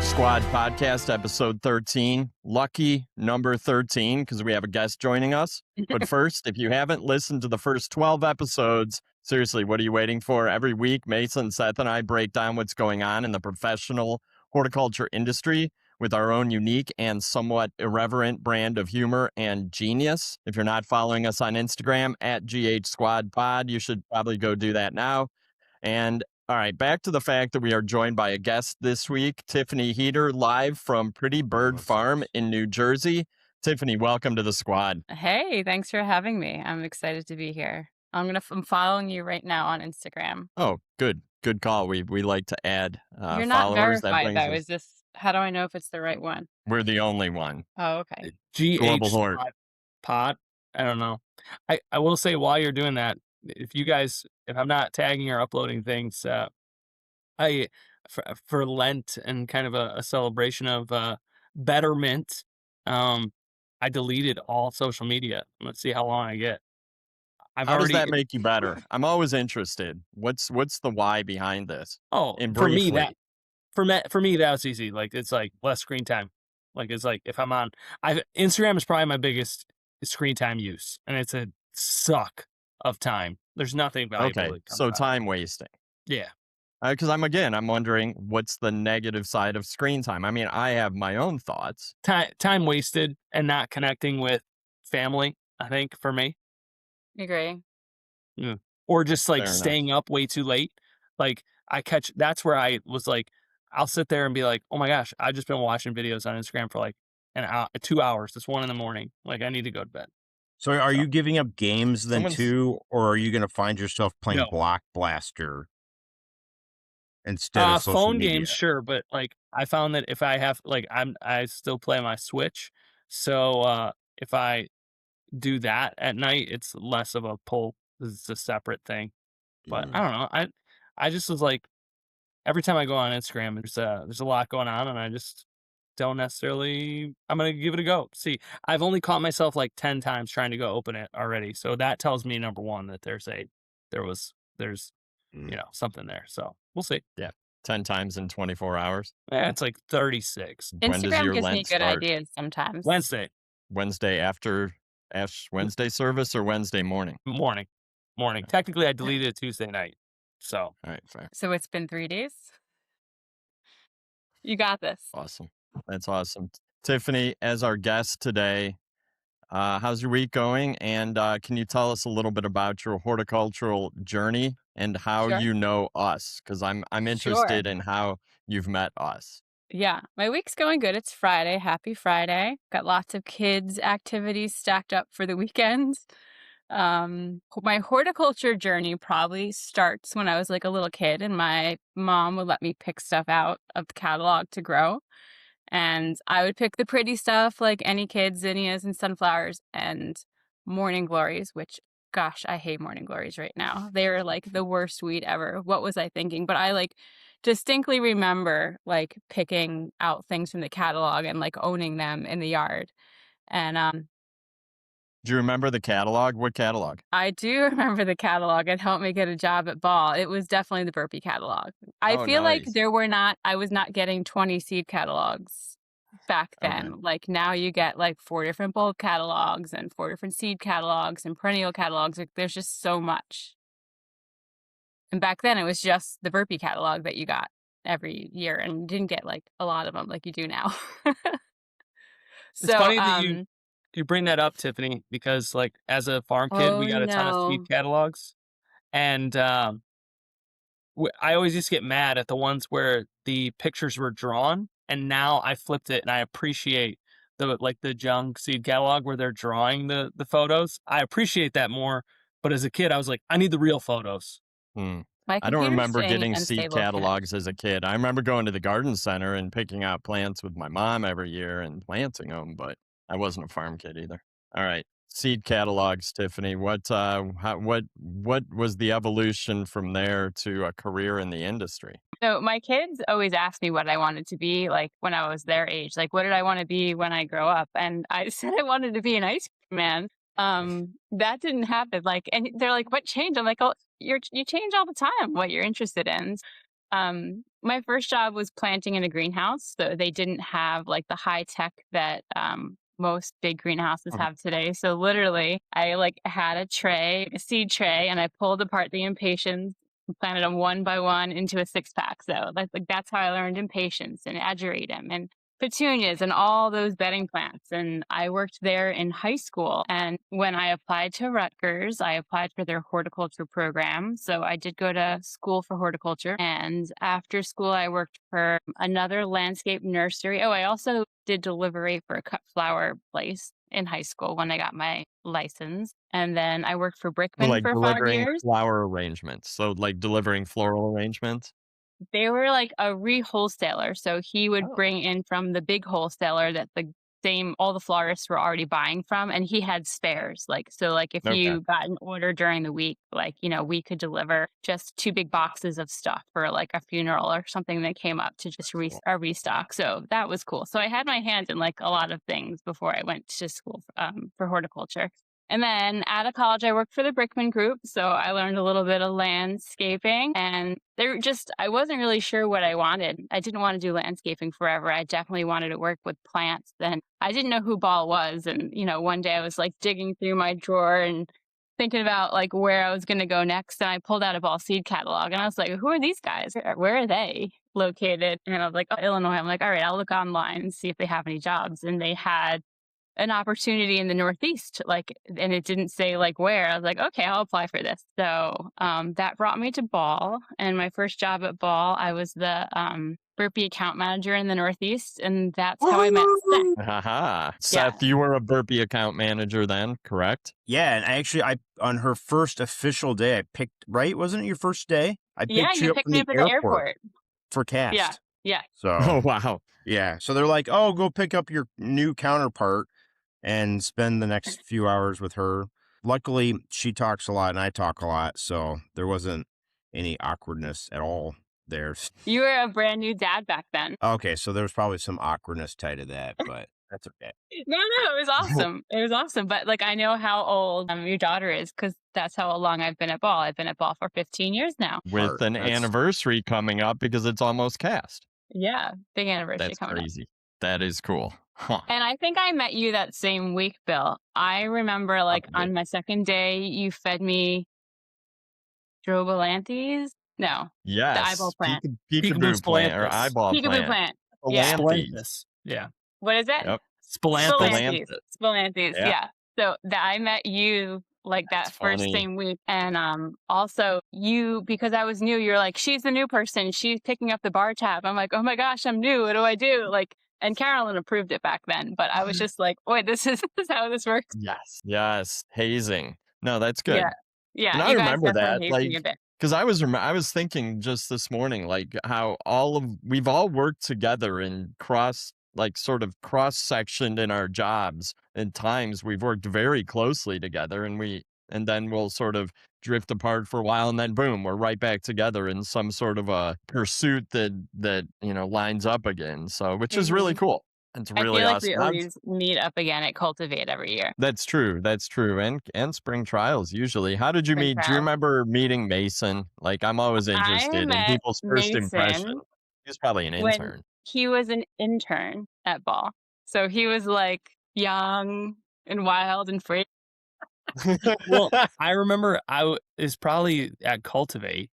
Squad Podcast, episode 13. Lucky number 13, because we have a guest joining us. But first, if you haven't listened to the first 12 episodes, seriously, what are you waiting for? Every week, Mason, Seth, and I break down what's going on in the professional horticulture industry with our own unique and somewhat irreverent brand of humor and genius. If you're not following us on Instagram at GH Squad Pod, you should probably go do that now. And all right, back to the fact that we are joined by a guest this week, Tiffany Heater, live from Pretty Bird Farm in New Jersey. Tiffany, welcome to the squad. Hey, thanks for having me. I'm excited to be here. I'm following you right now on Instagram. Oh, good call. We like to add You're not followers. That verified brings though. us. Is this? How do I know if it's the right one? We're the only one. Oh, okay. Global GH Hort. Pod. I don't know. I will say while you're doing that, if I'm not tagging or uploading things, for Lent and kind of a celebration of betterment, I deleted all social media. Let's see how long I get. How does that make you better? I'm always interested. What's the why behind this? Oh, And for me briefly. for me that was easy. Like it's like less screen time. Like it's like if I'm on, Instagram is probably my biggest screen time use, and it's a suck of time. There's nothing valuable. Okay, so time wasting. Yeah. Because I'm wondering what's the negative side of screen time. I mean, I have my own thoughts. Time wasted and not connecting with family, I think, for me. Agree. Or just like Fair enough. staying up way too late. Like that's where I was like, I'll sit there and be like, oh my gosh, I've just been watching videos on Instagram for like an hour, 2 hours. It's 1 a.m. Like I need to go to bed. So are you giving up games then Someone's- too, or are you going to find yourself playing No. Block Blaster instead of social phone media? games, sure, but like I found that if I have like I still play my Switch, so if I do that at night, it's less of a pull. It's a separate thing. But I don't know. I just was like, every time I go on Instagram, there's a lot going on, and I just don't necessarily. I'm gonna give it a go. See, I've only caught myself like 10 times trying to go open it already, so that tells me number one that there's something there. So we'll see. 10 times in 24 hours. It's like 36. When does Instagram your gives me Lent good start? ideas sometimes. Wednesday after Ash Wednesday service or Wednesday morning? Morning. Technically, I deleted it Tuesday night. So All right, fair. So it's been 3 days. You got this. Awesome. That's awesome. Tiffany, as our guest today, how's your week going? And can you tell us a little bit about your horticultural journey and how Sure. you know us? Because I'm interested in how you've met us. Yeah, my week's going good. It's Friday. Happy Friday. Got lots of kids' activities stacked up for the weekend. My horticulture journey probably starts when I was like a little kid, and my mom would let me pick stuff out of the catalog to grow. And I would pick the pretty stuff like any kids, zinnias and sunflowers and morning glories, which, gosh, I hate morning glories right now. They're like the worst weed ever. What was I thinking? But I like distinctly remember like picking out things from the catalog and like owning them in the yard. And Do you remember the catalog? What catalog? I do remember the catalog. It helped me get a job at Ball. It was definitely the Burpee catalog. I Oh, feel like nice. I was not getting 20 seed catalogs back then. Okay. Like now you get like 4 different bulb catalogs and 4 different seed catalogs and perennial catalogs. Like there's just so much. And back then it was just the Burpee catalog that you got every year and you didn't get like a lot of them like you do now. It's funny that you bring that up, Tiffany, because like as a farm kid, we got a ton of seed catalogs, and I always used to get mad at the ones where the pictures were drawn, and now I flipped it and I appreciate the junk seed catalog where they're drawing the photos. I appreciate that more, but as a kid, I was like, I need the real photos. I don't remember getting seed catalogs as a kid. I remember going to the garden center and picking out plants with my mom every year and planting them, but I wasn't a farm kid either. All right, seed catalogs, Tiffany. What was the evolution from there to a career in the industry? So my kids always asked me what I wanted to be like when I was their age. Like, what did I want to be when I grow up? And I said I wanted to be an ice cream man. That didn't happen. Like, and they're like, what changed? I'm like, oh, you change all the time what you're interested in. My first job was planting in a greenhouse. So they didn't have like the high tech that most big greenhouses Mhm. have today. So literally, I like had a tray, a seed tray, and I pulled apart the impatiens and planted them one by one into a 6-pack. So that's how I learned impatiens and ageratum and petunias and all those bedding plants. And I worked there in high school. And when I applied to Rutgers, I applied for their horticulture program. So I did go to school for horticulture. And after school, I worked for another landscape nursery. Oh, I also did delivery for a cut flower place in high school when I got my license. And then I worked for Brickman Like for 5 delivering years. flower arrangements. So like delivering floral arrangements. They were like a re-wholesaler. So he would Oh, bring in from the big wholesaler that all the florists were already buying from, and he had spares. Like if okay. you got an order during the week, we could deliver just 2 big boxes of stuff for like a funeral or something that came up to just Cool. a restock. So that was cool. So I had my hand in like a lot of things before I went to school for horticulture. And then out of college, I worked for the Brickman Group. So I learned a little bit of landscaping, and I wasn't really sure what I wanted. I didn't want to do landscaping forever. I definitely wanted to work with plants. And I didn't know who Ball was. And, one day I was like digging through my drawer and thinking about like where I was going to go next. And I pulled out a Ball seed catalog and I was like, who are these guys? Where are they located? And I was like, oh, Illinois. I'm like, all right, I'll look online and see if they have any jobs. And they had an opportunity in the Northeast, and it didn't say like where. I was like, okay, I'll apply for this. So that brought me to Ball, and my first job at Ball, I was the Burpee account manager in the Northeast, and that's how I met Seth. Haha. Yeah. Seth, you were a Burpee account manager then, correct? Yeah, and I on her first official day, I picked, right? Wasn't it your first day? I Yeah, picked you you up picked from me the up at the airport airport. for Yeah, cast. yeah. Oh, So wow. yeah, so they're like, oh, go pick up your new counterpart and spend the next few hours with her. Luckily, she talks a lot and I talk a lot, so there wasn't any awkwardness at all there. You were a brand new dad back then. Okay, so there was probably some awkwardness tied to that, but that's okay. No, it was awesome. It was awesome. But like, I know how old your daughter is because that's how long I've been at Ball. I've been at Ball for 15 years now. With an That's anniversary coming up because it's almost cast. Yeah, big anniversary That's coming up. crazy. That is cool. Huh. And I think I met you that same week, Bill. I remember like Probably. on my second day, you fed me strobilanthes. No, the eyeball Yes. plant. Peekaboo plant or Splanthus. eyeball Peekaboo plant. plant. Yeah. Splanthus. Splanthus. Yeah. What is it? Yep. Splanthus. Spilanthes. Splanthus. Spilanthes. Yeah. Yeah. So I met you like That's that first funny. same week. And also you, because I was new, you're like, she's the new person. She's picking up the bar tab. I'm like, oh my gosh, I'm new. What do I do? Like, and Carolyn approved it back then. But I was just like, wait, this is how this works. Yes. Yes. Hazing. No, that's good. Yeah. Yeah. And I You guys remember that, definitely hazed me a like, bit. because I was thinking just this morning, like how we've all worked together and sort of cross sectioned in our jobs. And times we've worked very closely together, and then we'll sort of drift apart for a while, and then boom, we're right back together in some sort of a pursuit that lines up again. So, which is really cool. It's I really feel like awesome. we always meet up again at Cultivate every year. That's true. That's true. And spring trials usually. How did you Spring meet? Do you trials. remember meeting Mason? Like I'm always I interested in met people's first impression. Mason He was probably an when intern. he was an intern at Ball. So he was like young and wild and free. Well, I remember is probably at Cultivate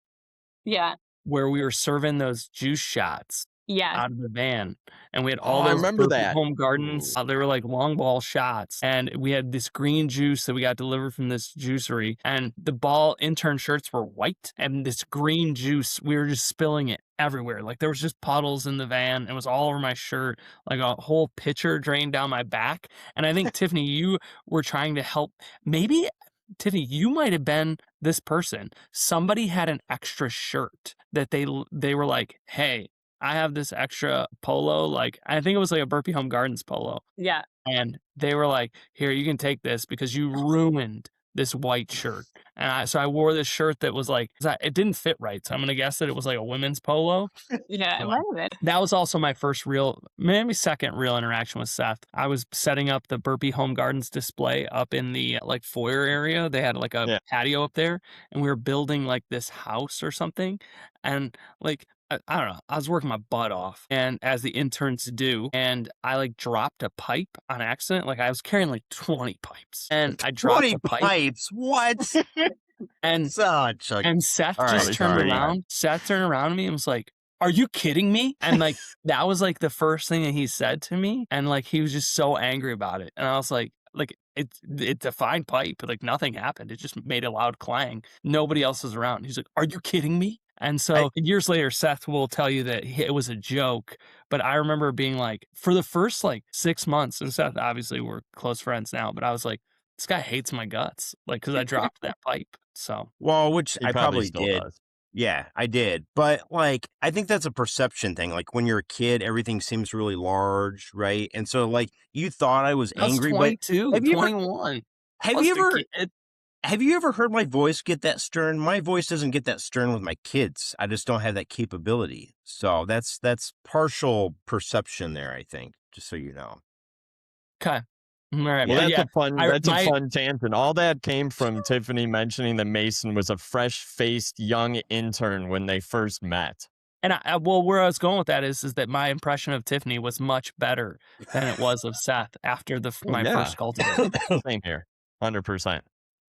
Yeah. where we were serving those juice shots Yes. out of the van, and we had all I those remember Burpee that. Home Gardens. They were like long ball shots, and we had this green juice that we got delivered from this juicery, and the Ball intern shirts were white, and this green juice, we were just spilling it everywhere. Like there was just puddles in the van. It was all over my shirt, like a whole pitcher drained down my back. And I think Tiffany, you were trying to help. Maybe Tiffany, you might have been this person. Somebody had an extra shirt that they were like, hey, I have this extra polo. Like, I think it was like a Burpee Home Gardens polo. Yeah. And they were like, here, you can take this because you ruined this white shirt. And so I wore this shirt that was like, it didn't fit right. So I'm going to guess that it was like a women's polo. Yeah, it might have been. That was also my first maybe second real interaction with Seth. I was setting up the Burpee Home Gardens display up in the like foyer area. They had like a patio up there, and we were building like this house or something. And like I don't know. I was working my butt off, and as the interns do, and I like dropped a pipe on accident. Like I was carrying like 20 pipes, and I dropped 20 a pipe, pipes. What? and Such a. and Seth All just right, turned sorry. around. Seth turned around to me and was like, "Are you kidding me?" And like that was like the first thing that he said to me, and like he was just so angry about it, and I was like it's a fine pipe, like nothing happened. It just made a loud clang. Nobody else was around. He's like, "Are you kidding me?" And so years later, Seth will tell you that it was a joke. But I remember being like, for the first like 6 months, and Seth, obviously, we're close friends now, but I was like, this guy hates my guts, like, because I dropped that pipe. So, Well, which He I probably probably still did. does. Yeah, I did. But like, I think that's a perception thing. Like when you're a kid, everything seems really large, right? And so like you thought I was I was angry, but 22, have you ever 21. have you Wasn't a ever kid. have you ever heard my voice get that stern? My voice doesn't get that stern with my kids. I just don't have that capability. So that's partial perception there, I think, just so you know. Okay. All right. Well, But yeah, that's a my fun tangent. All that came from Tiffany mentioning that Mason was a fresh-faced young intern when they first met. and well, where I was going with that is that my impression of Tiffany was much better than it was of Seth after my Yeah. first cultivator. Same here, 100%,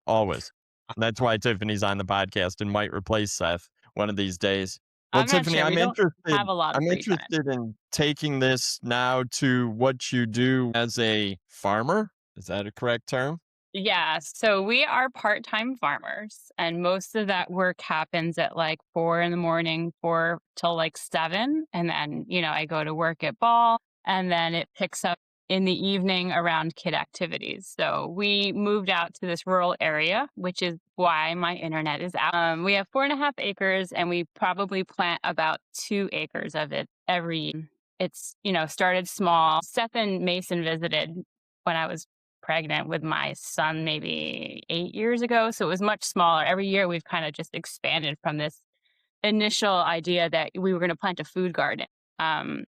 always. That's why Tiffany's on the podcast and might replace Seth one of these days. Well, I'm not Tiffany, sure. I'm We don't interested. have a lot of I'm free time. interested in taking this now to what you do as a farmer. Is that a correct term? Yeah, so we are part-time farmers, and most of that work happens at like 4 in the morning, 4 till like 7. And then, I go to work at ball, and then it picks up in the evening around kid activities. So we moved out to this rural area, which is why my internet is out. We have 4.5 acres, and we probably plant about 2 acres of it every year. It's, started small. Seth and Mason visited when I was pregnant with my son maybe 8 years ago. So it was much smaller. Every year we've kind of just expanded from this initial idea that we were going to plant a food garden. John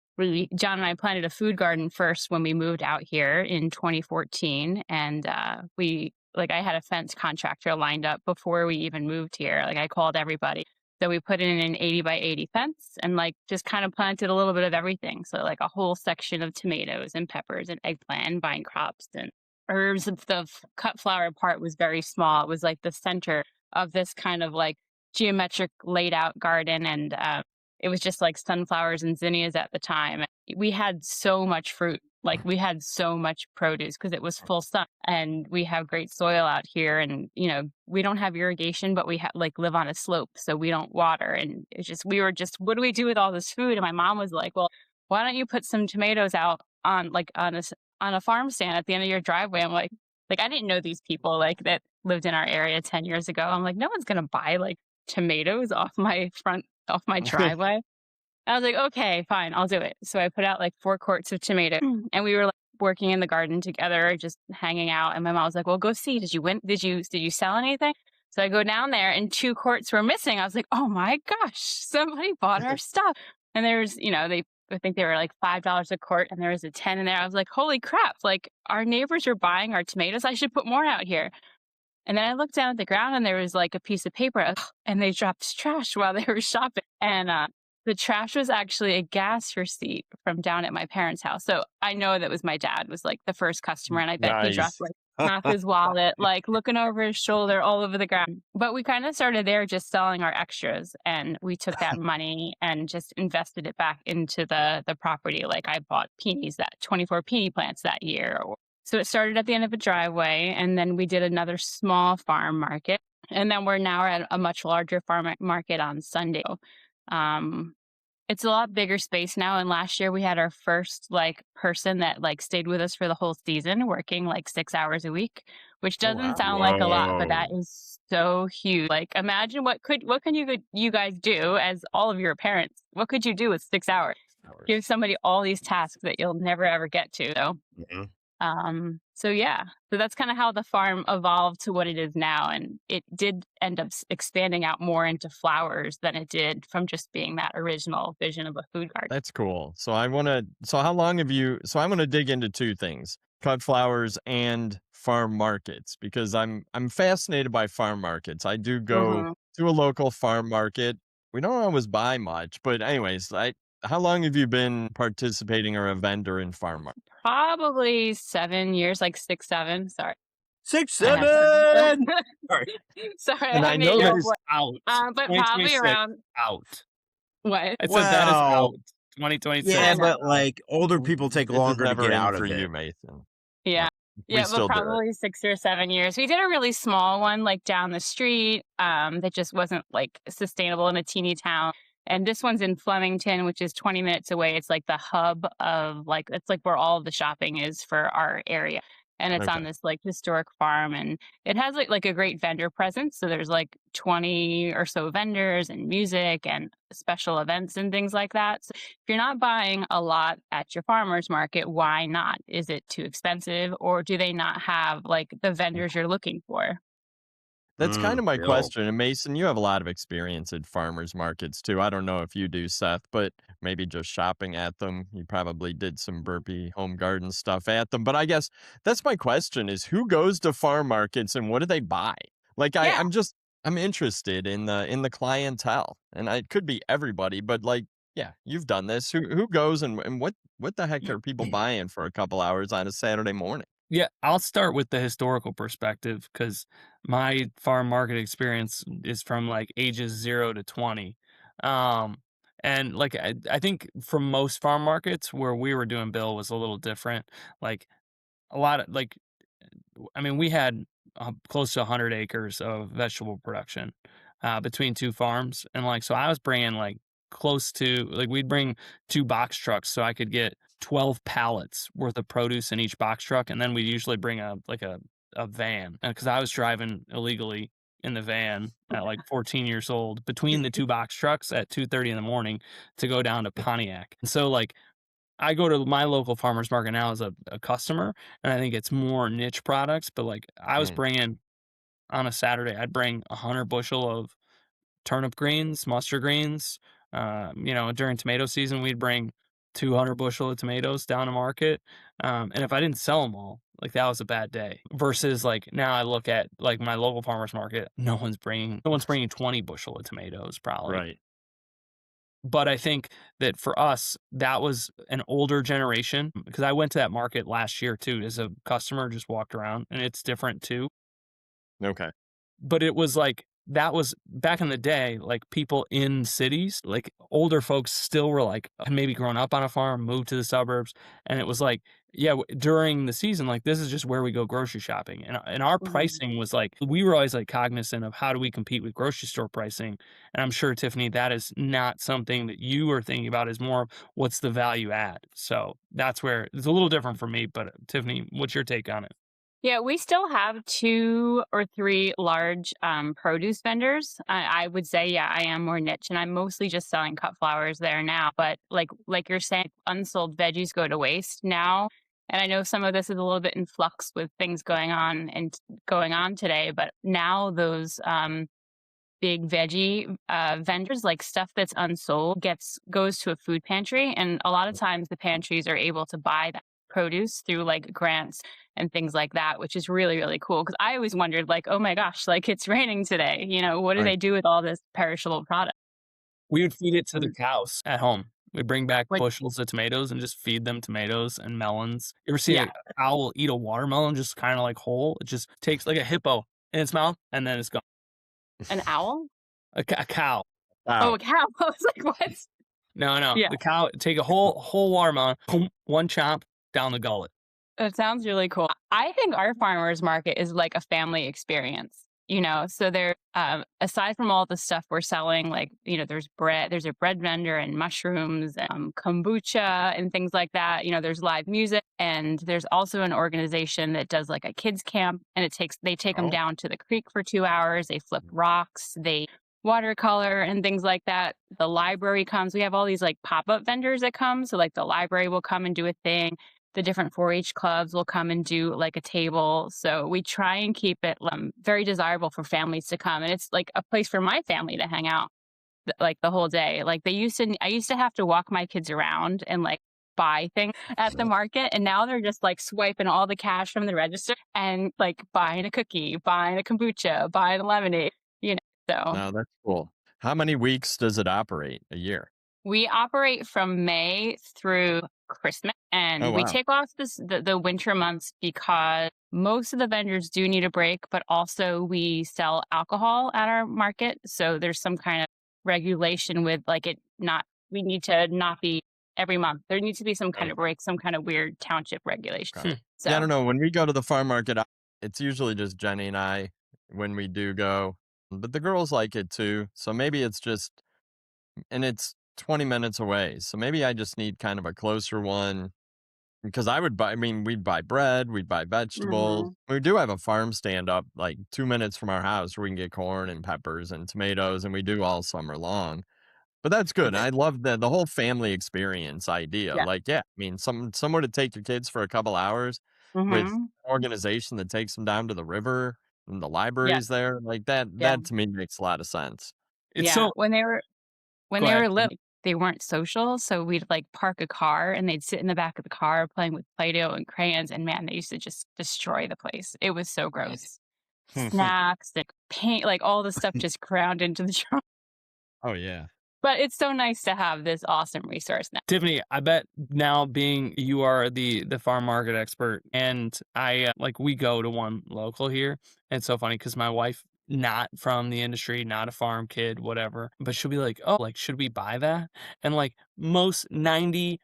and I planted a food garden first when we moved out here in 2014. And I had a fence contractor lined up before we even moved here. Like I called everybody. So we put in an 80 by 80 fence and just kind of planted a little bit of everything. So like a whole section of tomatoes and peppers and eggplant and vine crops and herbs. The cut flower part was very small. It was like the center of this kind of like geometric laid out garden. And it was just like sunflowers and zinnias at the time. We had so much fruit. Like we had so much produce because it was full sun, and we have great soil out here. And, we don't have irrigation, but we live on a slope, so we don't water. And we were just, what do we do with all this food? And my mom was like, well, why don't you put some tomatoes out on a farm stand at the end of your driveway? I'm like, I didn't know these people that lived in our area 10 years ago. I'm like, no one's going to buy tomatoes off my driveway. I was like, okay, fine, I'll do it. So I put out 4 quarts of tomato, and we were working in the garden together, just hanging out. And my mom was like, well, go see, did you win? Did you sell anything? So I go down there and 2 quarts were missing. I was like, oh my gosh, somebody bought our stuff. And there's, I think they were $5 a quart, and there was a 10 in there. I was like, holy crap, our neighbors are buying our tomatoes. I should put more out here. And then I looked down at the ground, and there was a piece of paper, and they dropped trash while they were shopping. And the trash was actually a gas receipt from down at my parents' house. So I know that was my dad was the first customer, and I bet he dropped Nice. half his wallet, looking over his shoulder all over the ground. But we kind of started there just selling our extras, and we took that money and just invested it back into the property. I bought 24 peony plants that year. So it started at the end of a driveway, and then we did another small farm market. And then we're now at a much larger farm market on Sunday. It's a lot bigger space now. And last year we had our first person that stayed with us for the whole season, working 6 hours a week, which doesn't wow. sound like a lot, but Whoa. that is so huge. Imagine what can you guys do as all of your parents? What could you do with 6 hours? Give somebody all these tasks that you'll never ever get to. So. Mhm. So that's kind of how the farm evolved to what it is now. And it did end up expanding out more into flowers than it did from just being that original vision of a food garden. That's cool. So how long have you, so I'm going to dig into 2 things, cut flowers and farm markets, because I'm fascinated by farm markets. I do go Mhm. to a local farm market we don't always buy much, but anyways, how long have you been participating or a vendor in farm market? Probably 7 years, like 6, 7. Sorry. 6, I had 7. to. Sorry. Sorry, And I I made know you there's Out. but probably 2026 around out. what? I said that is Well, out. 2026 yeah, I know. but like older people take It was longer to never get in out for of you, it. Mason. Yeah. We Yeah, but still do it. probably 6 or 7 years. We did a really small one, like, down the street, that just wasn't, like, sustainable in a teeny town, and this one's in Flemington, which is 20 minutes away. It's, like, the hub of, like it's, like, where all of the shopping is for our area, and it's Okay. on this, like, historic farm, and it has, like, a great vendor presence, so there's, like, 20 or so vendors and music and special events and things like that. So if you're not buying a lot at your farmer's market, why not? Is it too expensive or do they not have like the vendors you're looking for? That's kind of my Bill. question. And Mason, you have a lot of experience at farmers markets too. I don't know if you do, Seth, but maybe just shopping at them. You probably did some Burpee Home Garden stuff at them. But I guess that's my question is who goes to farm markets and what do they buy? Like Yeah. I'm interested in the clientele. And it could be everybody, but like, yeah, you've done this. Who goes and what the heck are people buying for a couple hours on a Saturday morning? Yeah, I'll start with the historical perspective because my farm market experience is from like ages 0 to 20. Um, and like I think for most farm markets where we were doing Bill was a little different. Like a lot of like I mean, we had close to 100 acres of vegetable production between two farms, and like so, I was bringing like close to like we'd bring two box trucks, so I could get 12 pallets worth of produce in each box truck, and then we usually bring a van because I was driving illegally in the van at like 14 years old between the two box trucks at 2:30 in the morning to go down to Pontiac. And so like I go to my local farmer's market now as a customer, and I think it's more niche products, but, like, I was Mm, bringing on a Saturday, I'd bring 100 bushel of turnip greens, mustard greens, during tomato season, we'd bring 200 bushel of tomatoes down to market, and if I didn't sell them all, like, that was a bad day, versus, like, now I look at, like, my local farmer's market, no one's bringing 20 bushel of tomatoes probably. right. But I think that for us, that was an older generation because I went to that market last year too as a customer, just walked around and it's different too. Okay. But it was like that was back in the day, like people in cities, like older folks still were like had maybe grown up on a farm, moved to the suburbs, and it was like, yeah, during the season, like this is just where we go grocery shopping, and our Mhm. pricing was like we were always like cognizant of how do we compete with grocery store pricing, and I'm sure Tiffany, that is not something that you are thinking about. Is more what's the value add. So that's where it's a little different for me. But Tiffany, what's your take on it? Yeah, we still have 2 or 3 large, produce vendors. I would say, yeah, I am more niche, and I'm mostly just selling cut flowers there now, but like you're saying, unsold veggies go to waste now, and I know some of this is a little bit in flux with things going on today, but now those, big veggie, vendors, like, stuff that's unsold goes to a food pantry, and a lot of times the pantries are able to buy that produce through, like, grants and things like that, which is really, really cool. Because I always wondered, like, "Oh my gosh, like, it's raining today," what do Right. they do with all this perishable product? We would feed it to the cows at home. We'd bring back Like bushels of tomatoes and just feed them tomatoes and melons. You ever see yeah, a owl eat a watermelon just kinda, like, whole? It just takes like a hippo in its mouth, and then it's gone. an owl? A cow. Oh, Wow. a cow. I was like, "What?" No, no, Yeah. the cow take a whole watermelon, one chomp down the gullet. That sounds really cool. I think our farmers market is like a family experience. So there, aside from all the stuff we're selling, like, there's a bread vendor and mushrooms, kombucha and things like that. There's live music and there's also an organization that does like a kids camp and they take them Oh, down to the creek for 2 hours. They flip rocks, they watercolor and things like that. The library comes. We have all these like pop-up vendors that come. So like the library will come and do a thing, the different 4-H clubs will come and do like a table. So we try and keep it very desirable for families to come. And it's like a place for my family to hang out like the whole day. Like I used to have to walk my kids around and like buy things at the market. And now they're just like swiping all the cash from the register and like buying a cookie, buying a kombucha, buying a lemonade, you know. So no, that's cool. How many weeks does it operate a year? We operate from May through Christmas, Oh, and we wow. take off the winter months because most of the vendors do need a break, but also we sell alcohol at our market. So there's some kind of regulation with like it not, we need to not be every month. There needs to be some kind Oh, of break, some kind of weird township regulation. okay. Hmm. Yeah, I So, don't know. When we go to the farm market, it's usually just Jenny and I when we do go, but the girls like it too. So maybe it's just, and it's 20 minutes away. So maybe I just need kind of a closer one because I would buy, I mean, we'd buy bread, we'd buy vegetables. mhm. We do have a farm stand up like 2 minutes from our house where we can get corn and peppers and tomatoes, and we do all summer long. But that's good. I love the whole family experience idea. Yeah. Like, yeah, I mean, somewhere to take your kids for a couple hours with Hmm. an organization that takes them down to the river and the Yeah. libraries there, like that. Yeah. That to me makes a lot of sense. It's Yeah. so. When Go they ahead. were little, they weren't social, so we'd like park a car and they'd sit in the back of the car playing with Play-Doh and crayons, and man, they used to just destroy the place. It was so gross. Snacks, like paint, like all the stuff just ground into the trunk. Oh yeah. But it's so nice to have this awesome resource now. Tiffany, I bet now being you are the farm market expert, and I like we go to one local here. And it's so funny because my wife, not from the industry, not a farm kid, whatever, but she'll be like, "Oh, like should we buy that?" And like most 98%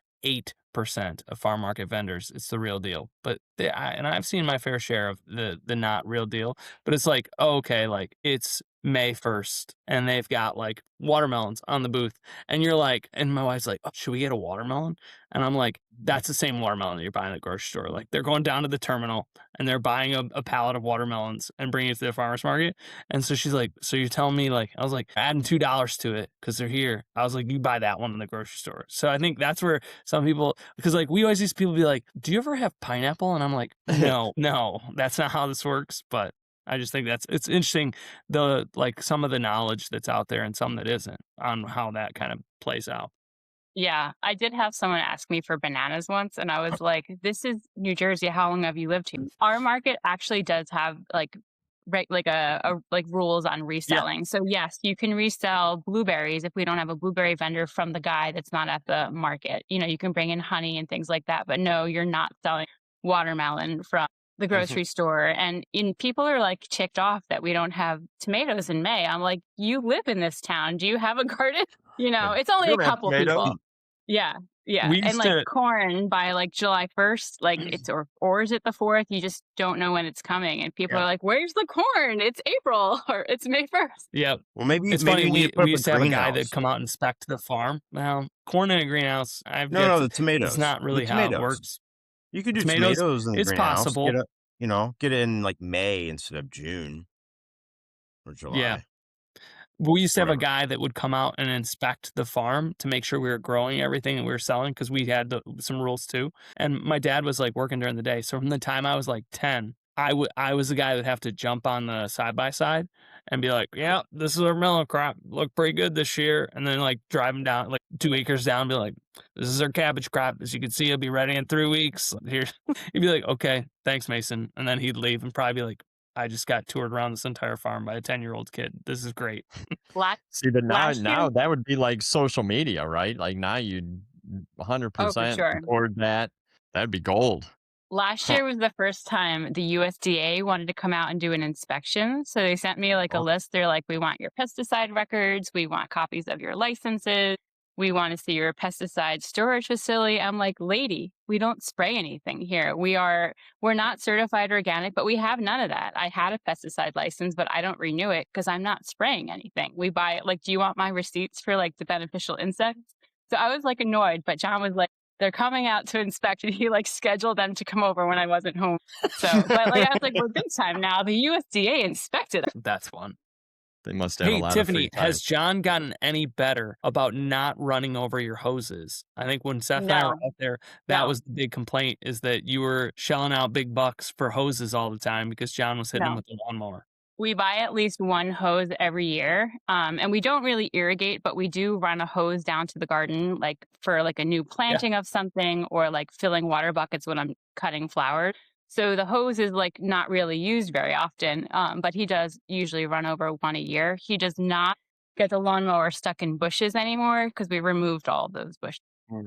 of farm market vendors, it's the real deal. But and I've seen my fair share of the not real deal. But it's like, oh, okay, like it's May 1st, and they've got like watermelons on the booth. And you're like, and my wife's like, oh, should we get a watermelon? And I'm like, that's the same watermelon that you're buying at the grocery store. Like they're going down to the terminal and they're buying a pallet of watermelons and bringing it to the farmer's market. And so she's like, so you're telling me like, I was like, adding $2 to it because they're here. I was like, you buy that one in the grocery store. So I think that's where some people, because like we always used people be like, do you ever have pineapple? And I'm like, no, that's not how this works. But I just think it's interesting the like some of the knowledge that's out there and some that isn't on how that kind of plays out. Yeah, I did have someone ask me for bananas once, and I was like, "This is New Jersey. How long have you lived here?" Our market actually does have like like a like rules on Yeah. reselling. So yes, you can resell blueberries if we don't have a blueberry vendor from the guy that's not at the market. You know, you can bring in honey and things like that, but no, you're not selling watermelon from the grocery store. And people are like ticked off that we don't have tomatoes in May. I'm like, you live in this town. Do you have a garden? You know, But it's only we a don't have couple tomatoes. people. Yeah. Yeah. We And used like to, corn by like July 1st, like it's, or is it the 4th? You just don't know when it's coming. And people Yeah. are like, where's the corn? It's April or it's May 1st. yeah, Well, maybe it's maybe funny. you need to put We up used a to have a guy greenhouse. that come out and inspect the farm. Now, corn in a greenhouse, I've No, got no, to, the tomatoes. it's not really the how it tomatoes. works. You could do Tomatoes, tomatoes in the it's greenhouse. possible. Get it in like May instead of June or July. Yeah. We used to have a Whatever. guy that would come out and inspect the farm to make sure we were growing everything that we were selling because we had some rules too. And my dad was like working during the day. So from the time I was like 10, I was the guy that would have to jump on the side by side and be like, yeah, this is our melon crop. Look pretty good this year. And then like drive him down like 2 acres down and be like, this is our cabbage crop. As you can see, it'll be ready in 3 weeks. Here, he'd be like, okay, thanks, Mason. And then he'd leave and probably be like, I just got toured around this entire farm by a 10-year-old kid. This is great. See, but Last now year, that would be like social media, right? Like now you'd oh, for 100% sure. record that. That'd be gold. Last year was the first time the USDA wanted to come out and do an inspection. So they sent me like a Oh. list. They're like, we want your pesticide records. We want copies of your licenses. We want to see your pesticide storage facility. I'm like, lady, we don't spray anything here. We're not certified organic, but we have none of that. I had a pesticide license, but I don't renew it because I'm not spraying anything. We buy it. Like, do you want my receipts for like the beneficial insects? So I was like annoyed, but John was like, they're coming out to inspect, and he like scheduled them to come over when I wasn't home. So, but like I was like, well, this time now the USDA inspected us. That's fun. They must have a Hey, lot of Tiffany, free time. has John gotten any better about not running over your hoses? I think when Seth and I were No, out there, that no, was the big complaint is that you were shelling out big bucks for hoses all the time because John was hitting him no. with the lawnmower. We buy at least one hose every year, and we don't really irrigate, but we do run a hose down to the garden, like for like a new Yeah. planting of something, or like filling water buckets when I'm cutting flowers. So the hose is like not really used very often, but he does usually run over one a year. He does not get the lawnmower stuck in bushes anymore because we removed all those bushes.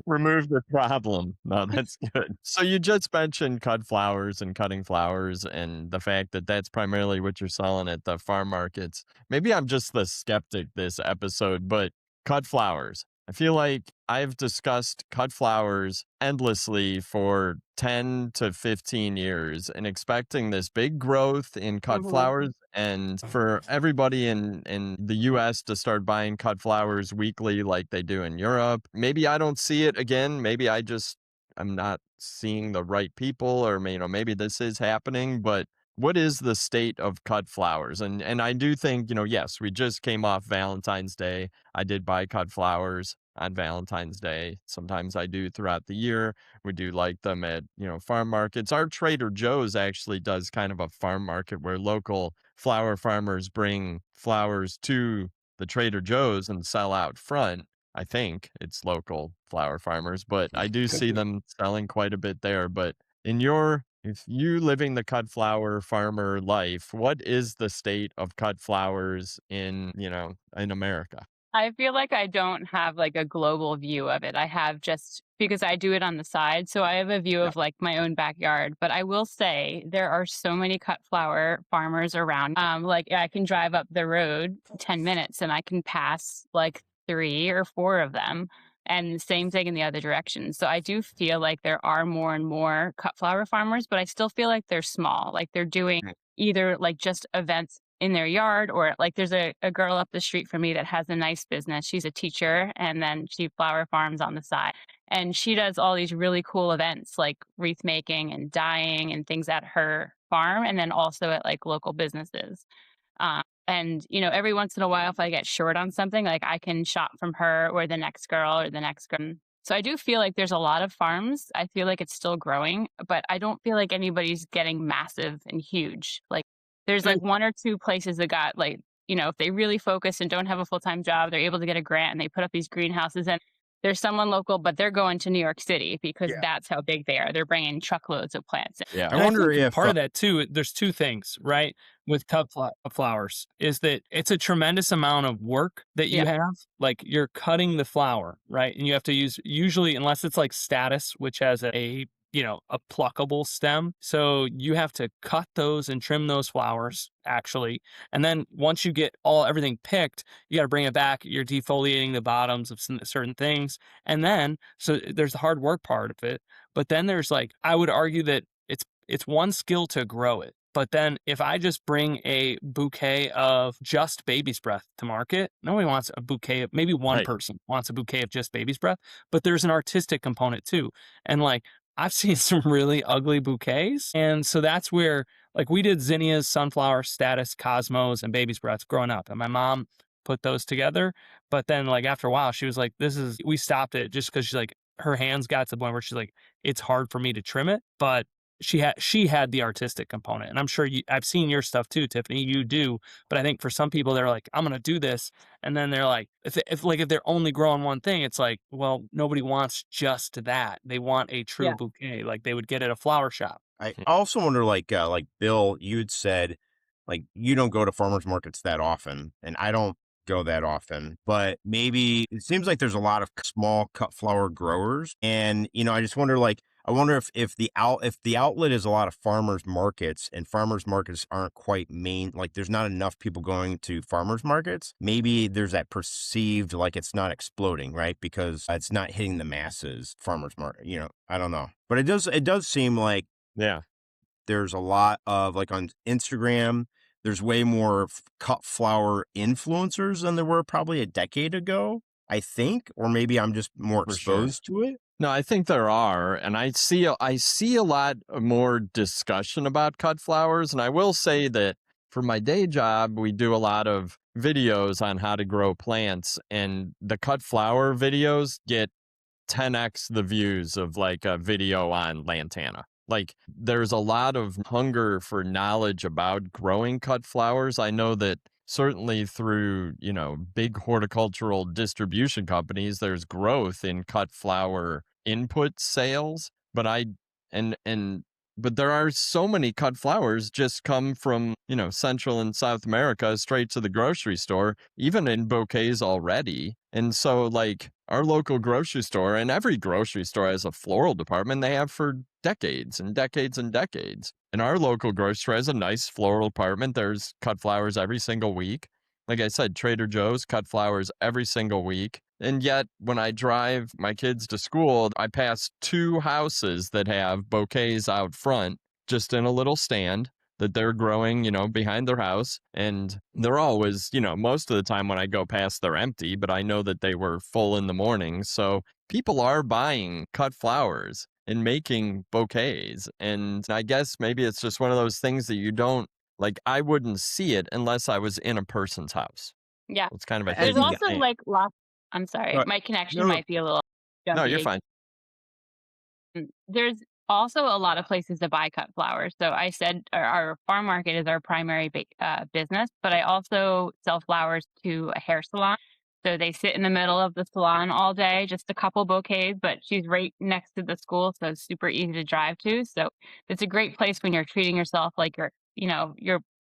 Remove the problem. No, that's good. So you just mentioned cut flowers and cutting flowers and the fact that that's primarily what you're selling at the farm markets. Maybe I'm just the skeptic this episode, but cut flowers. I feel like I've discussed cut flowers endlessly for 10 to 15 years and expecting this big growth in cut flowers and for everybody in the US to start buying cut flowers weekly like they do in Europe. Maybe I don't see it again. Maybe I'm not seeing the right people or maybe this is happening, but what is the state of cut flowers? And I do think, yes, we just came off Valentine's Day. I did buy cut flowers on Valentine's Day. Sometimes I do throughout the year. We do like them at, farm markets. Our Trader Joe's actually does kind of a farm market where local flower farmers bring flowers to the Trader Joe's and sell out front. I think it's local flower farmers, but I do see them selling quite a bit there. But if you living the cut flower farmer life, what is the state of cut flowers in America? I feel like I don't have like a global view of it. I have just because I do it on the side. So I have a view of like my own backyard. But I will say there are so many cut flower farmers around. Like I can drive up the road 10 minutes and I can pass like 3 or 4 of them. And the same thing in the other direction. So I do feel like there are more and more cut flower farmers, but I still feel like they're small. Like they're doing either like just events in their yard or like there's a girl up the street from me that has a nice business. She's a teacher and then she flower farms on the side. And she does all these really cool events like wreath making and dyeing and things at her farm and then also at like local businesses. And, every once in a while, if I get short on something, like I can shop from her or the next girl or the next girl. So I do feel like there's a lot of farms. I feel like it's still growing, but I don't feel like anybody's getting massive and huge. Like there's like 1 or 2 places that got like, if they really focus and don't have a full-time job, they're able to get a grant and they put up these greenhouses and there's someone local, but they're going to New York City because that's how big they are. They're bringing truckloads of plants. Yeah. I wonder if part of that too, there's 2 things, right? With cut flowers is that it's a tremendous amount of work that you have. Like you're cutting the flower, right? And you have to use usually, unless it's like status, which has a pluckable stem. So you have to cut those and trim those flowers actually. And then once you get everything picked, you got to bring it back. You're defoliating the bottoms of certain things. And then, so there's the hard work part of it. But then there's like, I would argue that it's one skill to grow it. But then if I just bring a bouquet of just baby's breath to market, nobody wants a bouquet of, maybe one person wants a bouquet of just baby's breath, but there's an artistic component too. And like, I've seen some really ugly bouquets. And so that's where, like, we did zinnias, sunflower, status, cosmos, and baby's breath growing up. And my mom put those together. But then, like, after a while, she was like, we stopped it just because she's like, her hands got to the point where she's like, it's hard for me to trim it. But she had the artistic component. And I'm sure I've seen your stuff too, Tiffany, you do. But I think for some people, they're like, I'm going to do this. And then they're like, if they're only growing one thing, it's like, well, nobody wants just that. They want a true bouquet, like they would get at a flower shop. I also wonder, like Bill, you'd said, like, you don't go to farmers markets that often, and I don't go that often, but maybe it seems like there's a lot of small cut flower growers. And, I just wonder, like, I wonder if the outlet is a lot of farmers markets and farmers markets aren't quite main, like there's not enough people going to farmers markets. Maybe there's that perceived, like it's not exploding, right? Because it's not hitting the masses, farmers market, I don't know. But it does seem like, there's a lot of, like on Instagram, there's way more cut flower influencers than there were probably a decade ago, I think, or maybe I'm just more exposed to it. No, I think there are, and I see a lot more discussion about cut flowers, and I will say that for my day job, we do a lot of videos on how to grow plants, and the cut flower videos get 10x the views of like a video on lantana. Like there's a lot of hunger for knowledge about growing cut flowers. I know that certainly through, big horticultural distribution companies, there's growth in cut flower input sales. But and But there are so many cut flowers just come from, Central and South America straight to the grocery store, even in bouquets already. And so, like, our local grocery store, and every grocery store has a floral department they have for decades and decades and decades. And our local grocery store has a nice floral department. There's cut flowers every single week. Like I said, Trader Joe's cut flowers every single week. And yet, when I drive my kids to school, I pass 2 houses that have bouquets out front, just in a little stand that they're growing, behind their house. And they're always, most of the time when I go past, they're empty, but I know that they were full in the morning. So people are buying cut flowers and making bouquets. And I guess maybe it's just one of those things that you don't, like, I wouldn't see it unless I was in a person's house. Yeah. It's kind of a There's hidden also thing. like lots. I'm sorry, But my connection no, might be a little No, you're jumpy. fine. There's also a lot of places to buy cut flowers. So I said our farm market is our primary business, but I also sell flowers to a hair salon. So they sit in the middle of the salon all day, just a couple bouquets, but she's right next to the school, so it's super easy to drive to. So it's a great place when you're treating yourself like you're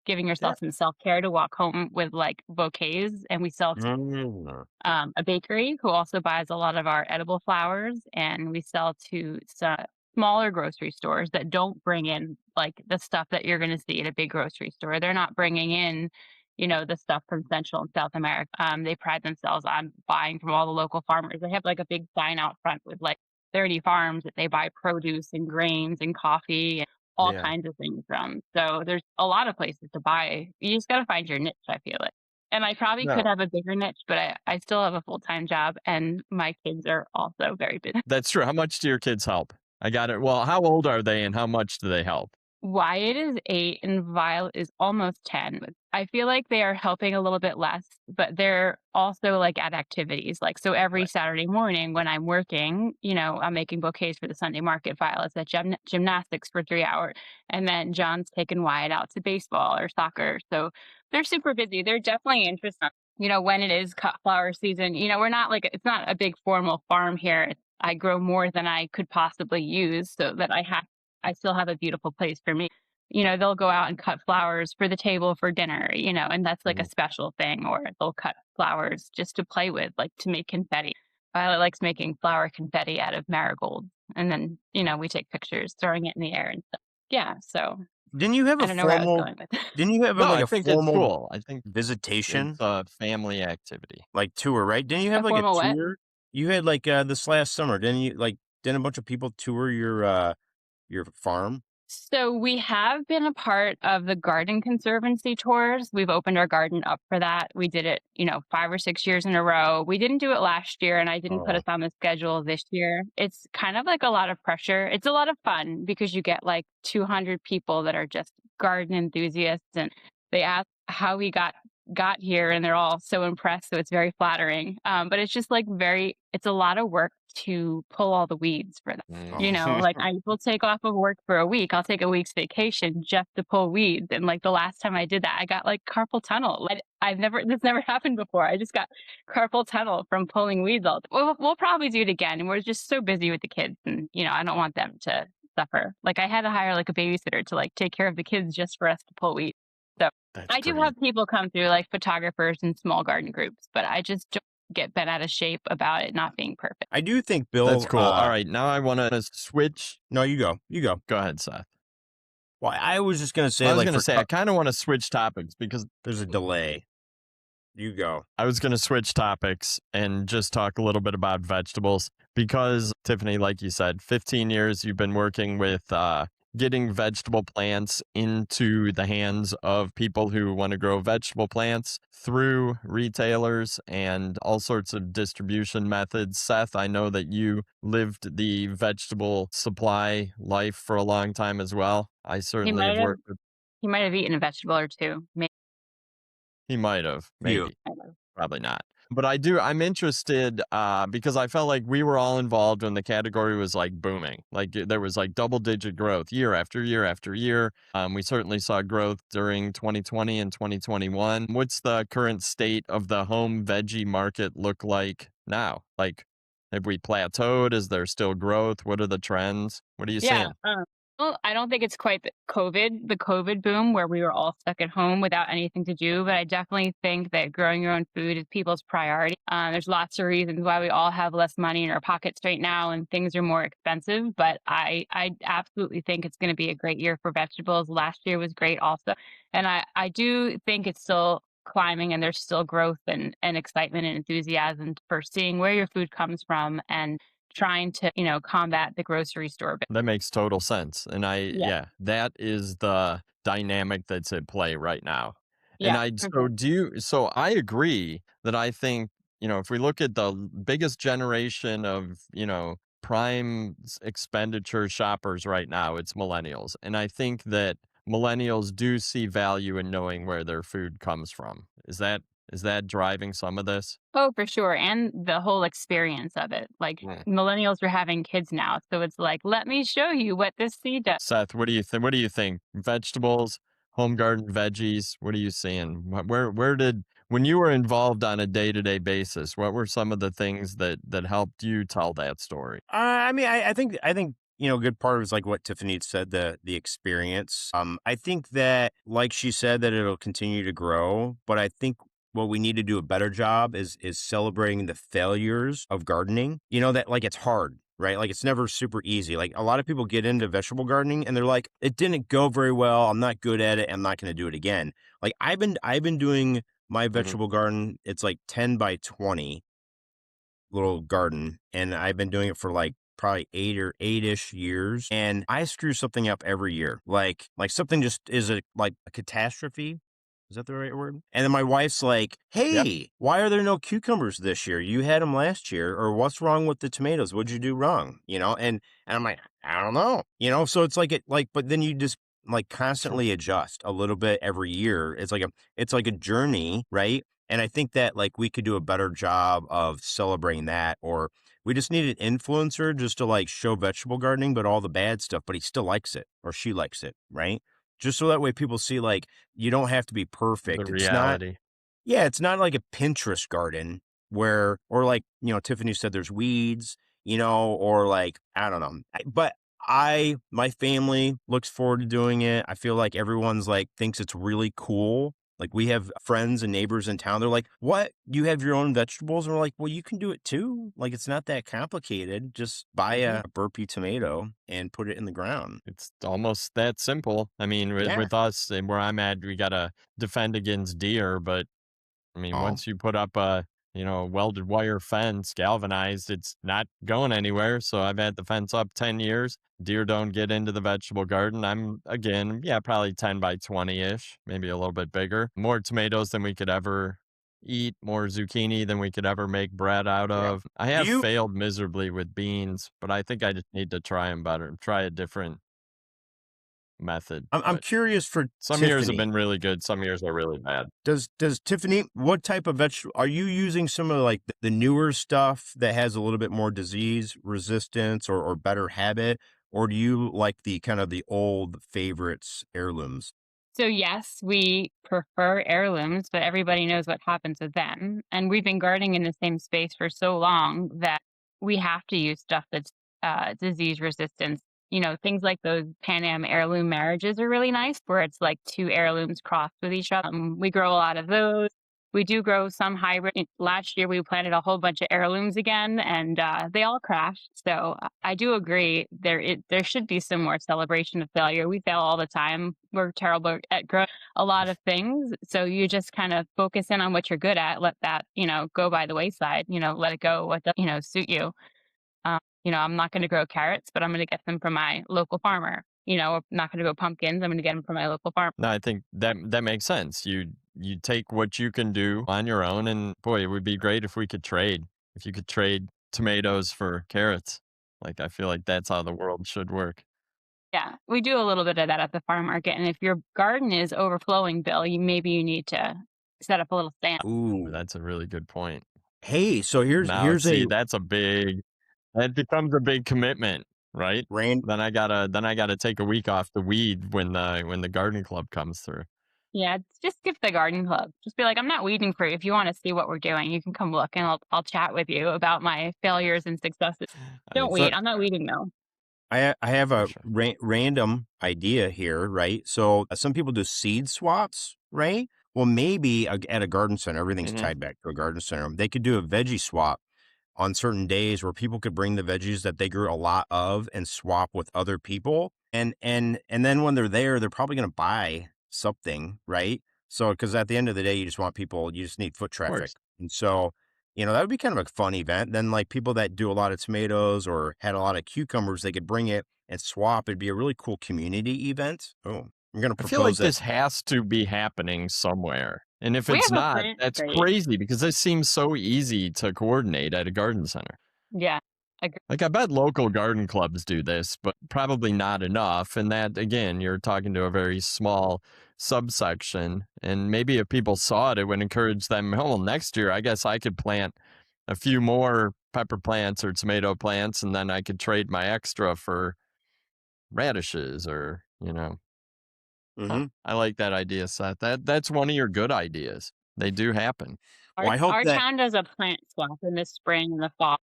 giving yeah. yourself some self-care to walk home with like bouquets. And we sell to a bakery who also buys a lot of our edible flowers, and we sell to some smaller grocery stores that don't bring in like the stuff that you're going to see at a big grocery store. They're not bringing in, the stuff from Central and South America. They pride themselves on buying from all the local farmers. They have like a big sign out front with like 30 farms that they buy produce and grains and coffee and all Yeah. kinds of things from. So there's a lot of places to buy. You just got to find your niche, I feel like. And I probably could No, have a bigger niche, but I still have a full-time job and my kids are also very busy. that's true. How much do your kids help? I got it. Well, how old are they and how much do they help? Wyatt is 8 and Violet is almost 10. I feel like they are helping a little bit less, but they're also like at activities. Like, so every Right. Saturday morning when I'm working, I'm making bouquets for the Sunday market. Violet's at gymnastics for 3 hours. And then John's taking Wyatt out to baseball or soccer. So they're super busy. They're definitely interested. When it is cut flower season, we're not like, it's not a big formal farm here. I grow more than I could possibly use so that I still have a beautiful place for me. They'll go out and cut flowers for the table for dinner, and that's like a special thing, or they'll cut flowers just to play with, like to make confetti. Violet likes making flower confetti out of marigolds. And then, we take pictures, throwing it in the air and stuff. Yeah. So Didn't you have I a don't know where I was formal? going with that. Didn't you have No, like I a think it's formal cool. I think visitation, it's a family activity. like tour, right? Didn't you A have like a formal what? tour? You had like this last summer, didn't you? Like, didn't a bunch of people tour your farm? So we have been a part of the garden conservancy tours. We've opened our garden up for that. We did it, 5 or 6 years in a row. We didn't do it last year and I didn't put Oh, us on the schedule this year. It's kind of like a lot of pressure. It's a lot of fun because you get like 200 people that are just garden enthusiasts and they ask how we got here and they're all so impressed. So it's very flattering. But it's just like it's a lot of work to pull all the weeds for them. oh, Like I will take off of work for a week. I'll take a week's vacation just to pull weeds. And like the last time I did that, I got like carpal tunnel. Like this never happened before. I just got carpal tunnel from pulling weeds all. We'll probably do it again. And we're just so busy with the kids and, I don't want them to suffer. Like I had to hire like a babysitter to like take care of the kids just for us to pull weeds. So That's I do crazy. have people come through like photographers and small garden groups, but I just don't get bent out of shape about it not being perfect. I do think Bill. That's cool. All right, now I want to switch. No, you go. You go. Go ahead, Seth. Well, I was just gonna say, I was like, going to for say, I kind of want to switch topics because there's a delay. You go. I was going to switch topics and just talk a little bit about vegetables because, Tiffany, like you said, 15 years you've been working with getting vegetable plants into the hands of people who want to grow vegetable plants through retailers and all sorts of distribution methods. Seth, I know that you lived the vegetable supply life for a long time as well. I certainly have worked with. He might have eaten a vegetable or two. Maybe. He might have, You. maybe. Probably not. But I'm interested because I felt like we were all involved when the category was like booming. Like there was like double digit growth year after year after year. We certainly saw growth during 2020 and 2021. What's the current state of the home veggie market look like now? Like, have we plateaued? Is there still growth? What are the trends? What are you Yeah. seeing? Well, I don't think it's quite the COVID boom where we were all stuck at home without anything to do, but I definitely think that growing your own food is people's priority. There's lots of reasons why we all have less money in our pockets right now and things are more expensive, but I absolutely think it's going to be a great year for vegetables. Last year was great also. And I do think it's still climbing and there's still growth and excitement and enthusiasm for seeing where your food comes from and trying to, combat the grocery store. That makes total sense. And Yeah. yeah, that is the dynamic that's at play right now. And Yeah, for sure. so I agree that I think, if we look at the biggest generation of, prime expenditure shoppers right now, it's millennials. And I think that millennials do see value in knowing where their food comes from. Is that driving some of this? Oh, for sure, and the whole experience of it. Like, Yeah. millennials are having kids now, so it's like, "Let me show you what this seed does." Seth, what do you think? What do you think? Vegetables, home garden veggies. What are you seeing? Where did when you were involved on a day-to-day basis? What were some of the things that helped you tell that story? I mean, I think a good part of it is like what Tiffany had said, the experience. I think that, like she said, that it'll continue to grow, but I think what we need to do a better job is celebrating the failures of gardening. That like it's hard, right? Like it's never super easy. Like a lot of people get into vegetable gardening and they're like, it didn't go very well. I'm not good at it. I'm not going to do it again. Like I've been doing my Mhm. vegetable garden. It's like 10 by 20 little garden, and I've been doing it for like probably 8-ish years, and I screw something up every year. Like something just is like a catastrophe. Is that the right word? And then my wife's like, Yep. "Hey, why are there no cucumbers this year? You had them last year, or what's wrong with the tomatoes? What'd you do wrong?" And I'm like, "I don't know." So it's but then you just like constantly adjust a little bit every year. It's like a journey, right? And I think that like we could do a better job of celebrating that, or we just need an influencer just to like show vegetable gardening, but all the bad stuff, but he still likes it or she likes it, right? Just so that way people see like you don't have to be The perfect. reality. Yeah, it's not like a Pinterest garden or like, Tiffany said there's weeds, or like, I don't know. But my family looks forward to doing it. I feel like everyone's like thinks it's really cool. Like we have friends and neighbors in town. They're like, "What? You have your own vegetables?" And we're like, "Well, you can do it too. Like it's not that complicated. Just buy Mhm. a Burpee tomato and put it in the ground." It's almost that simple. I mean, with, Yeah. with us and where I'm at, we gotta defend against deer, but I mean, Oh, once you put up a, welded wire fence, galvanized, it's not going anywhere. So I've had the fence up 10 years. Deer don't get into the vegetable garden. I'm, again, yeah, probably 10 by 20-ish, maybe a little bit bigger. More tomatoes than we could ever eat, more zucchini than we could ever make bread out yeah. of. I Do have you? failed miserably with beans, but I think I just need to try them better, try a different method. I'm But curious for some years have Tiffany. been really good, some years are really bad. Does Tiffany, what type of vegetable are you using? Some of like the newer stuff that has a little bit more disease resistance or better habit, or do you like the kind of the old favorites, heirlooms? So, yes, we prefer heirlooms, but everybody knows what happens with them, and we've been gardening in the same space for so long that we have to use stuff that's, disease resistant. Things like those Pan Am heirloom marriages are really nice, where it's like 2 heirlooms crossed with each other. We grow a lot of those. We do grow some hybrid. Last year, we planted a whole bunch of heirlooms again, and, they all crashed. So, I do agree there should be some more celebration of failure. We fail all the time. We're terrible at growing a lot of things. So you just kind of focus in on what you're good at, let that, go by the wayside, let it go, what does, suit you. I'm not going to grow carrots, but I'm going to get them from my local farmer. I'm not going to grow pumpkins. I'm going to get them from my local farmer. No, I think that makes sense. You take what you can do on your own, and boy, it would be great if we could trade. If you could trade tomatoes for carrots, like I feel like that's how the world should work. Yeah, we do a little bit of that at the farm market. And if your garden is overflowing, Bill, you need to set up a little stand. Ooh, Ooh, that's a really good point. hey, so here's Now, here's a see, that becomes a big commitment, right? rand. Then I gotta take a week off the weed when the garden club comes through. Yeah, just give the garden club. Just be like, I'm not weeding for you. If you want to see what we're doing, you can come look and I'll chat with you about my failures and successes. I Don't so weed. I'm not weeding though. I have For a sure. random idea here, right? So some people do seed swaps, right? Well, maybe at a garden center, everything's Mhm. tied back to a garden center. They could do a veggie swap on certain days where people could bring the veggies that they grew a lot of and swap with other people. And then when they're there, they're probably going to buy something, right? So, because at the end of the day, you just need foot Of traffic. course. And so, that would be kind of a fun event. Then like people that do a lot of tomatoes or had a lot of cucumbers, they could bring it and swap. It'd be a really cool community event. Oh, I'm going to I feel like propose that. this has to be happening somewhere. And if We it's have a not, plant that's trade. crazy because this seems so easy to coordinate at a garden center. Yeah. Agree. Like, I bet local garden clubs do this, but probably not enough. And that, again, you're talking to a very small subsection. And maybe if people saw it, it would encourage them. Oh, well, next year, I guess I could plant a few more pepper plants or tomato plants, and then I could trade my extra for radishes or, Hmm. I like that idea, Seth. That's one of your good ideas. They do happen. Well, I hope Our that. town does a plant swap in the spring and the fall.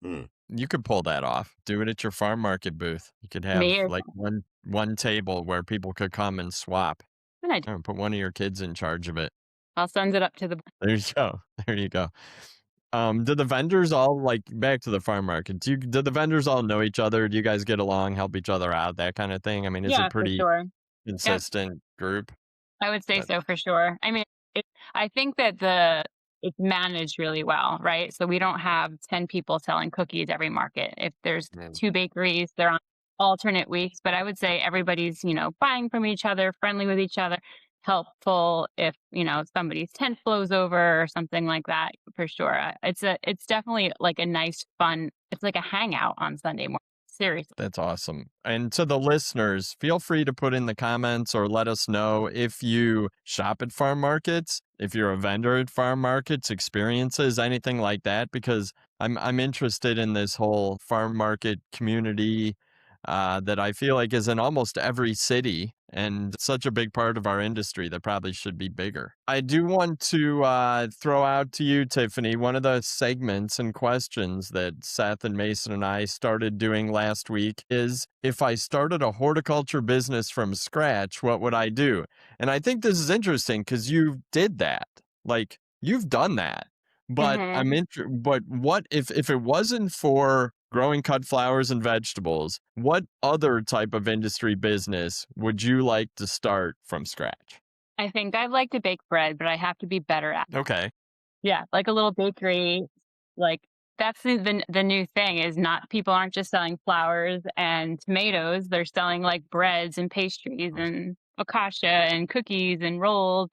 You could pull that off. Do it at your farm market booth. You could have Maybe like one table where people could come and swap. good idea. Put one of your kids in charge of it. I'll send it up to the. There you go. There you go. Do the vendors all like back to the farm market? Do the vendors all know each other? Do you guys get along, help each other out, that kind of thing? I mean, is it Yeah, for pretty sure. Yep. consistent group? I would say But so for sure. I mean, I think that it's managed really well, right? So we don't have 10 people selling cookies every market. If there's mm, 2 bakeries, they're on alternate weeks, but I would say everybody's, buying from each other, friendly with each other, helpful if, somebody's tent blows over or something like that, for sure. It's definitely like a nice fun, it's like a hangout on Sunday morning. Seriously. that's awesome. And to the listeners, feel free to put in the comments or let us know if you shop at farm markets, if you're a vendor at farm markets, experiences, anything like that, because I'm interested in this whole farm market community that I feel like is in almost every city and such a big part of our industry that probably should be bigger. I do want to throw out to you, Tiffany, one of the segments and questions that Seth and Mason and I started doing last week is, if I started a horticulture business from scratch, what would I do? And I think this is interesting because you did that. Like, you've done that. But Hmm. but what if it wasn't for growing cut flowers and vegetables, what other type of industry business would you like to start from scratch? I think I'd like to bake bread, but I have to be better at it. Okay. Yeah, like a little bakery, like that's the new thing is not people aren't just selling flowers and tomatoes, they're selling like breads and pastries and focaccia and cookies and rolls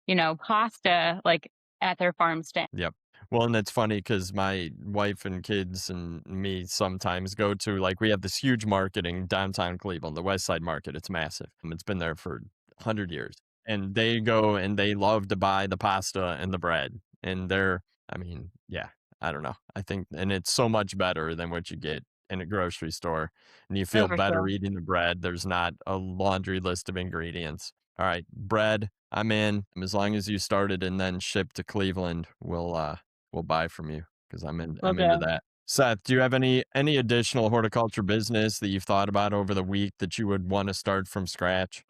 and pasta like at their farm stand. Yep. Well, and it's funny because my wife and kids and me sometimes go to, like, we have this huge market in downtown Cleveland, the West Side Market. It's massive. It's been there for 100 years. And they go and they love to buy the pasta and the bread. And I mean, yeah, I don't know. I think, and it's so much better than what you get in a grocery store. And you Oh, feel for better sure. eating the bread. There's not a laundry list of ingredients. All right, bread, I'm in. As long as you started and then shipped to Cleveland, we'll buy from you because Will I'm into do. that. Seth, do you have any additional horticulture business that you've thought about over the week that you would want to start from scratch?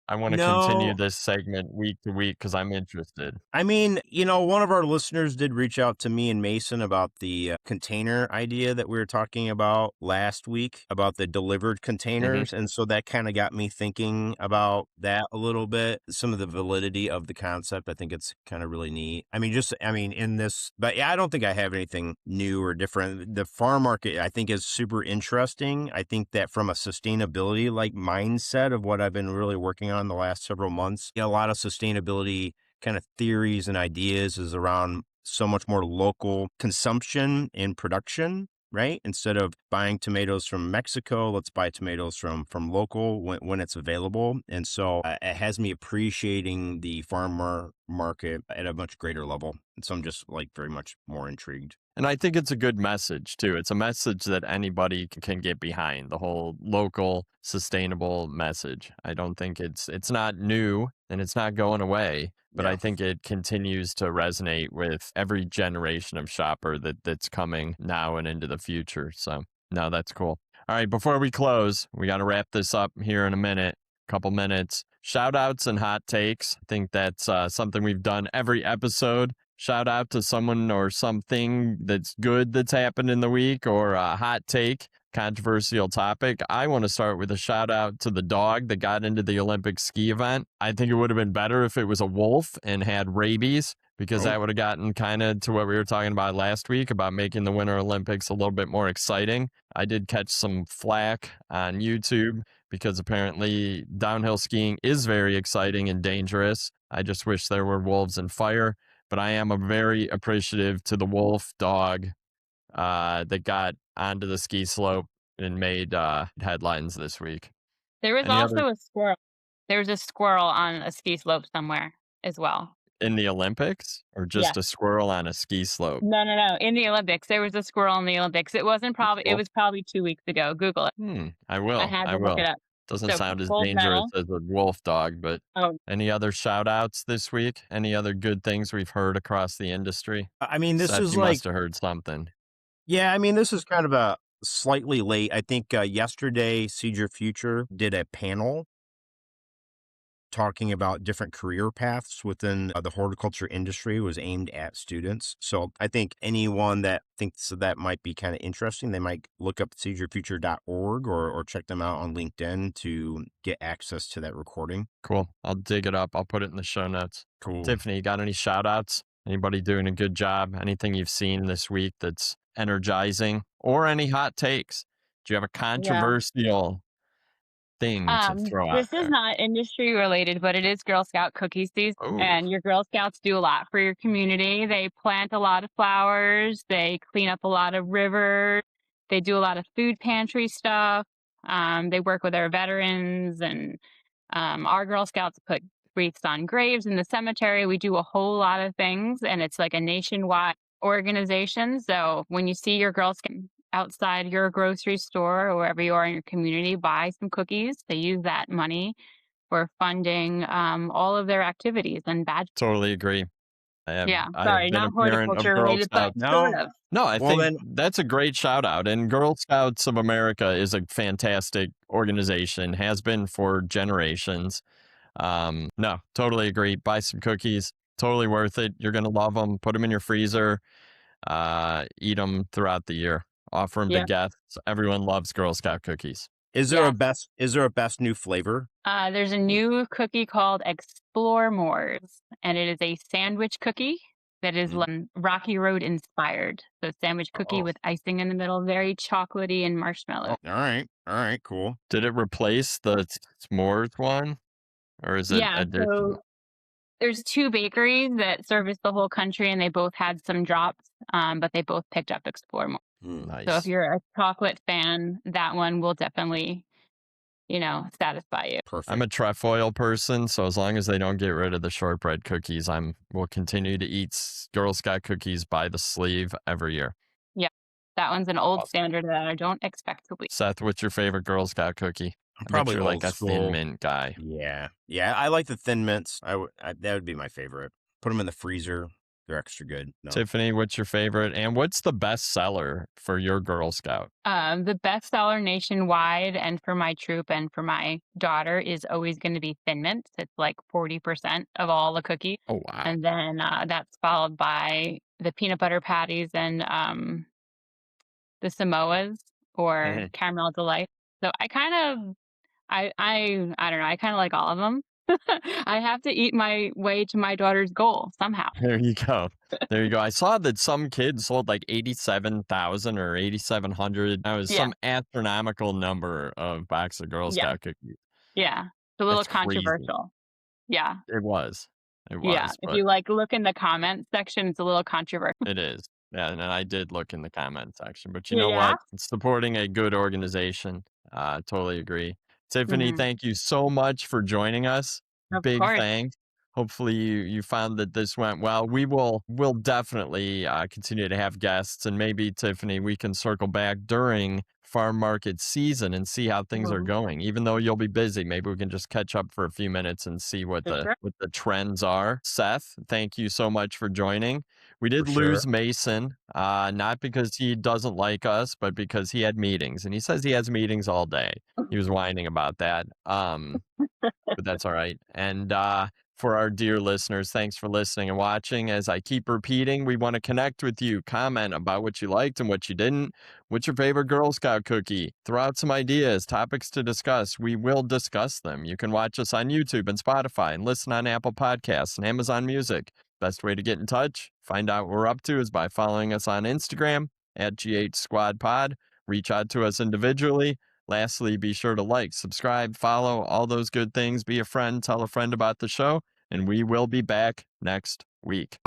I want to continue No. this segment week to week because I'm interested. I mean, one of our listeners did reach out to me and Mason about the container idea that we were talking about last week about the delivered Hmm. containers. And so that kind of got me thinking about that a little bit, some of the validity of the concept. I think it's kind of really neat. I mean, in this, but yeah, I don't think I have anything new or different. The farm market, I think, is super interesting. I think that from a sustainability like mindset of what I've been really working on the last several months, a lot of sustainability kind of theories and ideas is around so much more local consumption and production, right? Instead of buying tomatoes from Mexico, let's buy tomatoes from local when it's available. And so it has me appreciating the farmer market at a much greater level. And so I'm just like very much more intrigued. And I think it's a good message too. It's a message that anybody can get behind, the whole local sustainable message. I don't think it's not new and it's not going away, but I Yeah. think it continues to resonate with every generation of shopper that's coming now and into the future. So, no, that's cool. All right, before we close, we got to wrap this up here in a minute, couple minutes. Shout outs and hot takes. I think that's something we've done every episode. Shout out to someone or something that's good that's happened in the week, or a hot take, controversial topic. I want to start with a shout out to the dog that got into the Olympic ski event. I think it would have been better if it was a wolf and had rabies, because that would have gotten kind of to what we were talking about last week about making the Winter Olympics a little bit more exciting. I did catch some flack on YouTube because apparently downhill skiing is very exciting and dangerous. I just wish there were wolves and fire, but I am very appreciative to the wolf dog that got onto the ski slope and made headlines this week. There was Any also other a squirrel. There was a squirrel on a ski slope somewhere as well. in the Olympics, or Yeah. just a squirrel on a ski slope? No. In the Olympics, there was a squirrel in the Olympics. It wasn't probably. It Cool. was probably 2 weeks ago. Google it. I I will. had I to look it will. up. Doesn't So sound as gold dangerous medal. as a wolf dog, but Oh, any other shout outs this week? Any other good things we've heard across the industry? I mean, this Seth, is you like, must have heard something. yeah, I mean, this is kind of a slightly late. I think yesterday, Seed Your Future did a panel talking about different career paths within the horticulture industry, was aimed at students. So I think anyone that thinks that might be kind of interesting, they might look up seedyourfuture.org or check them out on LinkedIn to get access to that recording. Cool. I'll dig it up. I'll put it in the show notes. Cool. Tiffany, you got any shout outs? Anybody doing a good job? Anything you've seen this week that's energizing, or any hot takes? Do you have a yeah. controversial thing to throw out This is there? not industry related, but it is Girl Scout cookie season, Oh, and your Girl Scouts do a lot for your community. They plant a lot of flowers. They clean up a lot of rivers. They do a lot of food pantry stuff. They work with our veterans, and our Girl Scouts put wreaths on graves in the cemetery. We do a whole lot of things, and it's like a nationwide organization. So when you see your Girl Scout outside your grocery store or wherever you are in your community, buy some cookies. They use that money for funding all of their activities and badges. totally agree. Yeah, I have sorry, been a not parent of horticulture Girl related, but Scouts. sort No, of. No, I well think then, that's a great shout out. And Girl Scouts of America is a fantastic organization, has been for generations. No, totally agree. Buy some cookies. Totally worth it. You're going to love them. Put them in your freezer. Eat them throughout the year. Offer them to Yeah. guests. Everyone loves Girl Scout cookies. is there Yes. a best new flavor? There's a new cookie called Explore Moors, and it is a sandwich cookie that is Rocky Road inspired. So sandwich cookie Oh, with icing in the middle, very chocolatey and marshmallow. all right, cool. Did it replace the s'mores one? Or is it Yeah, additional? so there's 2 bakeries that service the whole country, and they both had some drops, but they both picked up Explore More. So if Nice. you're a chocolate fan, that one will definitely, satisfy you. Perfect. I'm a trefoil person, so as long as they don't get rid of the shortbread cookies, will continue to eat Girl Scout cookies by the sleeve every year. Yeah, that one's an old Awesome. standard that I don't expect to leave. Seth, what's your favorite Girl Scout cookie? I'm I bet probably you're old like a school. Thin Mint guy. Yeah, I like the Thin Mints. That would be my favorite. Put them in the freezer. They're extra good. No. Tiffany, what's your favorite? And what's the best seller for your Girl Scout? The best seller nationwide and for my troop and for my daughter is always going to be Thin Mints. It's like 40% of all the cookies. Oh, wow. And then that's followed by the peanut butter patties and the Samoas or Caramel Delight. So I don't know. I kind of like all of them. I have to eat my way to my daughter's goal somehow. There you go. There you go. I saw that some kids sold like 87,000 or 8,700. That was Yeah. some astronomical number of box of Girl Yeah. Scout cookies. Yeah. It's a little That's crazy. controversial. Yeah. It was. It Yeah. was. If But you look in the comments section, it's a little controversial. it is. Yeah, and I did look in the comment section. But you Yeah. know what? Supporting a good organization. Totally agree. Tiffany, Mhm. thank you so much for joining us. Of Big course. thanks. hopefully you found that this went well. We'll definitely continue to have guests, and maybe, Tiffany, we can circle back during farm market season and see how things are going. Even though you'll be busy, maybe we can just catch up for a few minutes and see what Sure. the trends are. Seth, thank you so much for joining. We did For sure. lose Mason, not because he doesn't like us, but because he had meetings, and he says he has meetings all day. He was whining about that. But that's all right. And for our dear listeners, thanks for listening and watching. As I keep repeating, we want to connect with you. Comment about what you liked and what you didn't. What's your favorite Girl Scout cookie? Throw out some ideas, topics to discuss. We will discuss them. You can watch us on YouTube and Spotify and listen on Apple Podcasts and Amazon Music. Best way to get in touch, find out what we're up to, is by following us on Instagram at GH Squad Pod. Reach out to us individually. Lastly, be sure to like, subscribe, follow, all those good things. Be a friend, tell a friend about the show, and we will be back next week.